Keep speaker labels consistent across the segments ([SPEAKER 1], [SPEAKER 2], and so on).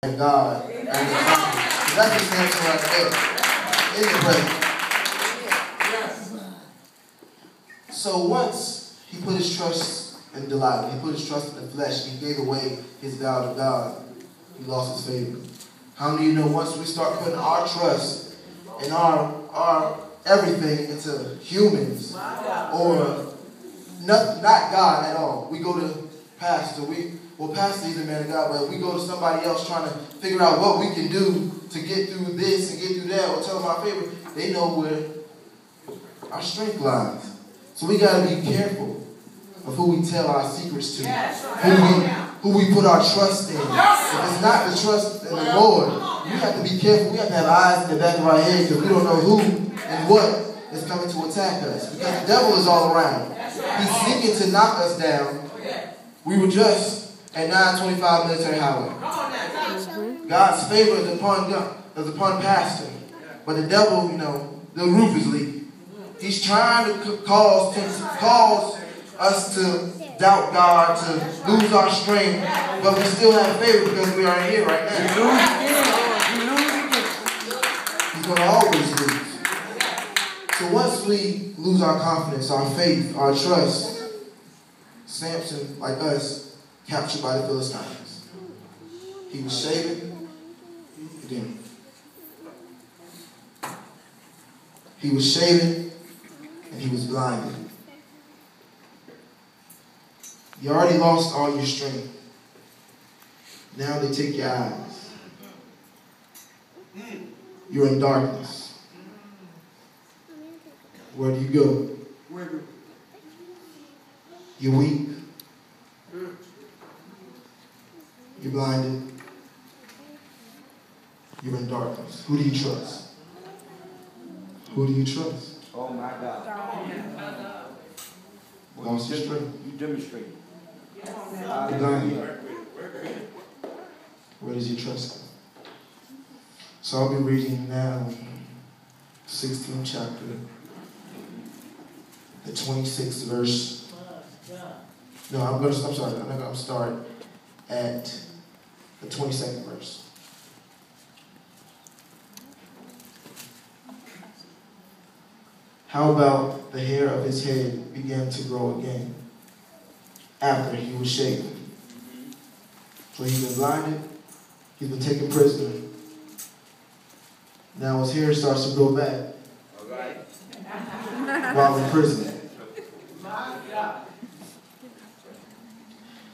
[SPEAKER 1] and God and the confidence. That's the Samson right there. In the present. So once he put his trust in Delilah, he put his trust in the flesh, he gave away his vow to God, he lost his favor. How many of you know once we start putting our trust and our everything into humans or not God at all? We go to pastor, pastor is a man of God, but we go to somebody else trying to figure out what we can do to get through this and get through that, or tell them our favor. They know where our strength lies. So we got to be careful of who we tell our secrets to, who we put our trust in. If it's not the trust in the Lord, we have to be careful. We have to have eyes in the back of our head because we don't know who and what is coming to attack us. Because the devil is all around. He's seeking to knock us down. We were just at 925 Military Highway. God's favor is upon pastor. But the devil, the roof is leaking. He's trying to cause us to doubt God, to lose our strength, but we still have favor because we are here right now. He's going to always lose. So once we lose our confidence, our faith, our trust, Samson, like us, captured by the Philistines. He was shaven. He was shaven and he was blinded. You already lost all your strength. Now they take your eyes. You're in darkness. Where do you go? You're weak. You're blinded. You're in darkness. Who do you trust? Who do you trust?
[SPEAKER 2] Oh my God.
[SPEAKER 1] Lost your strength.
[SPEAKER 2] You demonstrated.
[SPEAKER 1] You're blinded. Where does your trust go? So I'll be reading now 16th chapter, the 26th verse. No, I'm going to start at the 22nd verse. How about the hair of his head began to grow again after he was shaven? So he's been blinded, he's been taken prisoner. Now his hair starts to grow back while in prison.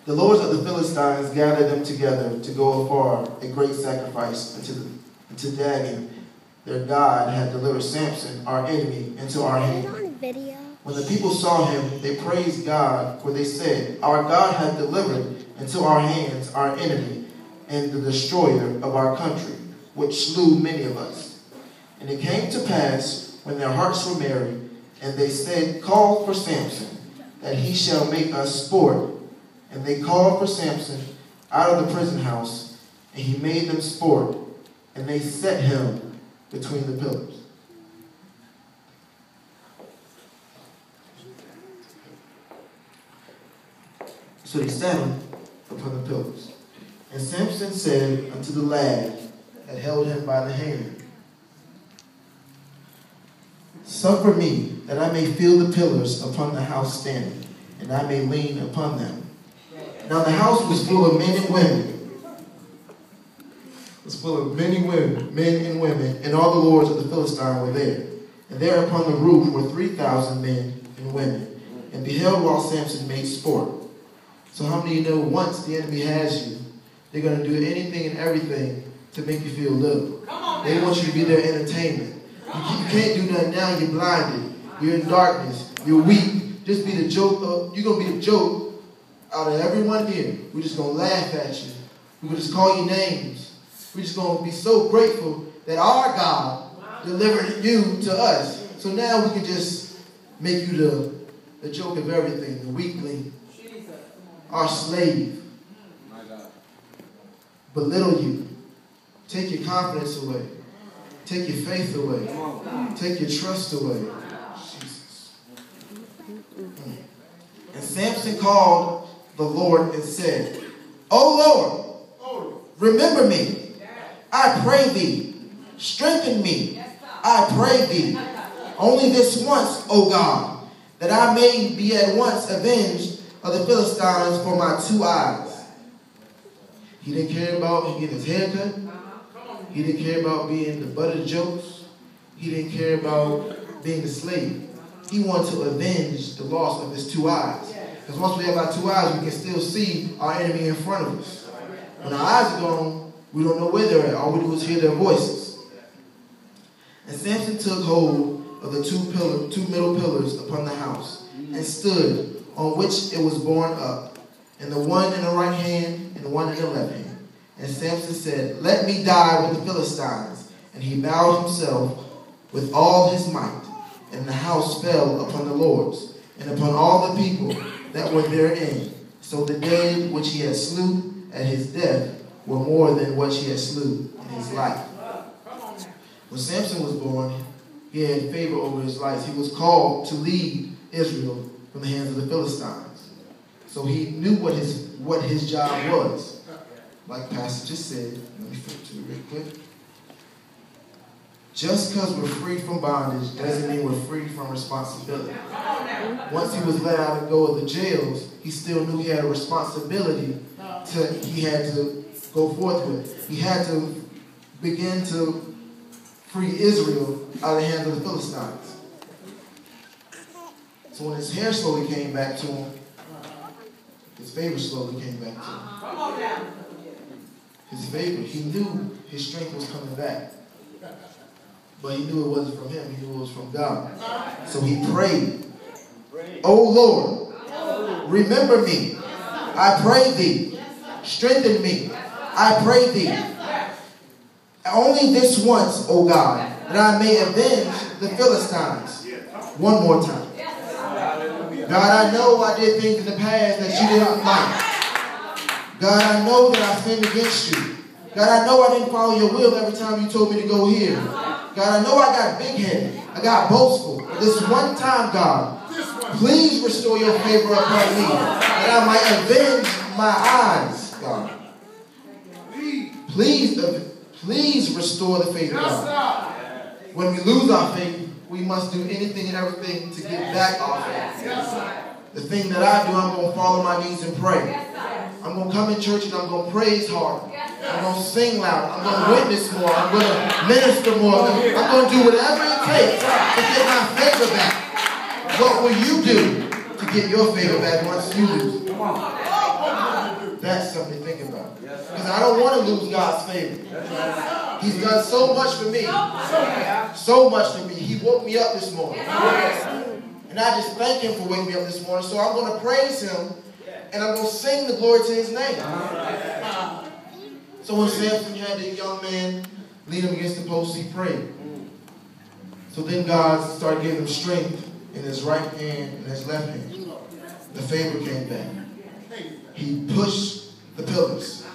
[SPEAKER 1] The lords of the Philistines gathered them together to go afar, a great sacrifice unto Dagon. Their God had delivered Samson, our enemy, into our hand. When the people saw him, they praised God, for they said, "Our God hath delivered into our hands our enemy, and the destroyer of our country, which slew many of us." And it came to pass, when their hearts were merry, and they said, "Call for Samson, that he shall make us sport." And they called for Samson out of the prison house, and he made them sport, and they set him between the pillars. So they sat him upon the pillars. And Samson said unto the lad that held him by the hand, "Suffer me, that I may feel the pillars upon the house standing, and I may lean upon them." Now the house was full of men and women. It was full of men and women, and all the lords of the Philistines were there. And there upon the roof were 3,000 men and women, and beheld while Samson made sport. So how many of you know once the enemy has you, they're going to do anything and everything to make you feel little. They want you to be their entertainment. You can't do nothing now, you're blinded. You're in darkness. You're weak. Just be the joke. You're going to be the joke out of everyone here. We're just going to laugh at you. We're going to just call you names. We're just going to be so grateful that our God delivered you to us. So now we can just make you the joke of everything, the weakling, our slave. Belittle you. Take your confidence away. Take your faith away. Take your trust away. Jesus. And Samson called the Lord and said, "O Lord, remember me. I pray thee. Strengthen me. I pray thee. Only this once, O God, that I may be at once avenged of the Philistines for my 2 eyes. He didn't care about getting his hair cut. He didn't care about being the butt of the jokes. He didn't care about being a slave. He wanted to avenge the loss of his 2 eyes. Because once we have our 2 eyes, we can still see our enemy in front of us. When our eyes are gone, we don't know where they're at. All we do is hear their voices. And Samson took hold of the two middle pillars upon the house, and stood on which it was borne up, and the one in the right hand, and the one in the left hand. And Samson said, let me die with the Philistines. And he bowed himself with all his might, and the house fell upon the lords, and upon all the people that were therein. So the dead which he had slew at his death were more than what he had slew in his life. When Samson was born, he had favor over his life. He was called to lead Israel from the hands of the Philistines. So he knew what his job was. Like Pastor just said, let me flip to it real quick. Just because we're free from bondage doesn't mean we're free from responsibility. Once he was let out and go of the jails, he still knew he had a responsibility he had to go forth with. He had to begin to free Israel out of the hands of the Philistines. So when his hair slowly came back to him, his favor slowly came back to him. His favor, he knew his strength was coming back. But he knew it wasn't from him, he knew it was from God. So he prayed, O Lord, remember me. I pray thee. Strengthen me. I pray thee. Only this once, O God, that I may avenge the Philistines. One more time. God, I know I did things in the past that you didn't like. God, I know that I sinned against you. God, I know I didn't follow your will every time you told me to go here. God, I know I got big-headed. I got boastful. But this one time, God, please restore your favor upon me, that I might avenge my eyes, God. Please restore the faith, God. When we lose our faith, we must do anything and everything to get back our faith. The thing that I do, I'm going to fall on my knees and pray. I'm going to come in church and I'm going to praise hard. I'm going to sing loud. I'm going to witness more. I'm going to minister more. I'm going to do whatever it takes to get my favor back. What will you do to get your favor back once you lose it? That's something to think about. Because I don't want to lose God's favor. He's done so much for me. So much for me. He woke me up this morning. And I just thank him for waking me up this morning. So I'm going to praise him. And I'm going to sing the glory to his name. So when Samson had the young man lean him against the post, he prayed. So then God started giving him strength in his right hand and his left hand. The favor came back. He pushed the pillars.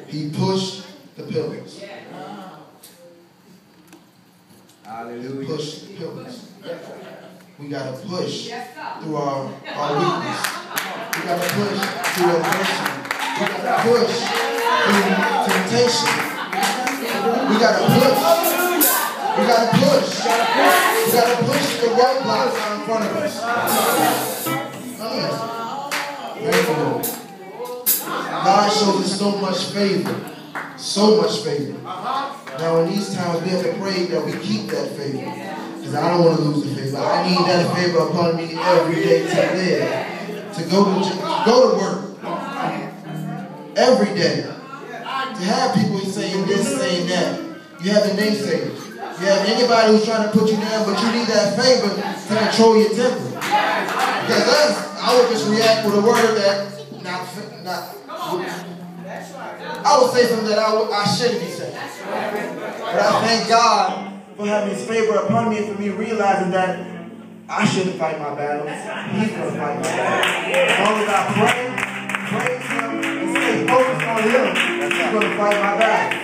[SPEAKER 1] He pushed the pillars.
[SPEAKER 2] Hallelujah.
[SPEAKER 1] He pushed the pillars. We got to push through our weakness. We got to push through adversity. We got to push through temptation. We got to push. We got to push. We got to push the roadblocks out in front of us. Thank you, Lord. God shows us so much favor. So much favor. Now in these times we have to pray that we keep that favor. Because I don't want to lose the favor. I need that favor upon me every day to live. To go to work. Every day. To have people saying this, saying that. You have the naysayers. You have anybody who's trying to put you down, but you need that favor to control your temper. Because I would just react with a word that I would say something that I shouldn't be saying. But I thank God for having his favor upon me and for me realizing that I shouldn't fight my battles. He's going to fight my battles. As long as I pray, praise him, and stay focused on him, he's going to fight my battles.